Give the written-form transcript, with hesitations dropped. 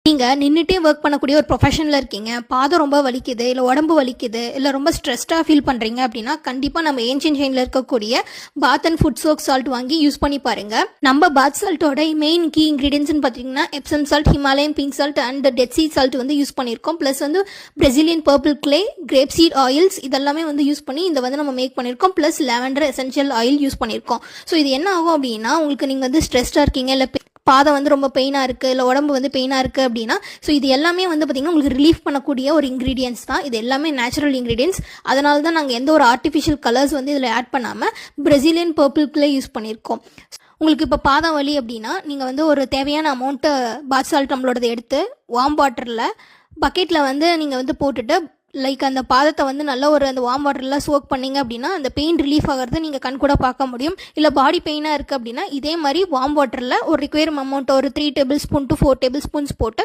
நீங்கள் நின்றுட்டே ஒர்க் பண்ணக்கூடிய ஒரு ப்ரொஃபஷனில் இருக்கீங்க, பாதம் ரொம்ப வலிக்குது, இல்லை உடம்பு வலிக்குது, இல்லை ரொம்ப ஸ்ட்ரெஸ்டாக ஃபீல் பண்ணுறீங்க அப்படின்னா கண்டிப்பாக நம்ம ஏன்ஷியன் செயினில் இருக்கக்கூடிய bath and foot soak salt வாங்கி யூஸ் பண்ணி பாருங்கள். நம்ம பாத் சால்ட்டோட மெயின் கீ இன்க்ரீடியன்ஸ்னு பார்த்தீங்கன்னா Epsom salt, Himalayan pink salt and Dead Sea salt வந்து யூஸ் பண்ணியிருக்கோம். ப்ளஸ் வந்து Brazilian purple clay, grape seed oils இதெல்லாமே வந்து யூஸ் பண்ணி இதை வந்து நம்ம மேக் பண்ணியிருக்கோம். Plus lavender essential oil use பண்ணியிருக்கோம். ஸோ இது என்ன ஆகும் அப்படின்னா, உங்களுக்கு நீங்கள் வந்து ஸ்ட்ரெஸ்டாக இருக்கீங்க, இல்லை பாதம் வந்து ரொம்ப பெயினாக இருக்குது, இல்லை உடம்பு வந்து பெயினாக இருக்குது அப்படின்னா, ஸோ இது எல்லாமே வந்து பார்த்திங்கன்னா உங்களுக்கு ரிலீஃப் பண்ணக்கூடிய ஒரு இன்க்ரீடியன்ஸ் தான். இது எல்லாமே நேச்சுரல் இன்க்ரீடியன்ஸ். அதனால தான் நாங்கள் எந்த ஒரு ஆர்டிஃபிஷியல் கலர்ஸ் வந்து இதில் ஆட் பண்ணாமல் பிரசிலியன் பர்பிள்குள்ளே யூஸ் பண்ணியிருக்கோம். உங்களுக்கு இப்போ பாதம் வலி அப்படின்னா நீங்கள் வந்து ஒரு தேவையான அமௌண்ட்டு பாத் சால்ட் நம்மளோடதை எடுத்து வார்ம் வாட்டரில் பக்கெட்டில் வந்து நீங்கள் வந்து போட்டுட்டு லைக் அந்த பாதத்தை வந்து நல்ல ஒரு அந்த வார்ம் வாட்டரில் சோக் பண்ணிங்க அப்படின்னா அந்த பெயின் ரிலீஃப் ஆகிறது நீங்கள் கண் கூட பார்க்க முடியும். இல்லை பாடி பெயினாக இருக்குது அப்படின்னா இதே மாதிரி வார்ம் வாட்டரில் ஒரு ரிக்வயர் அமௌண்ட் ஒரு 3 table spoon to 4 table spoons போட்டு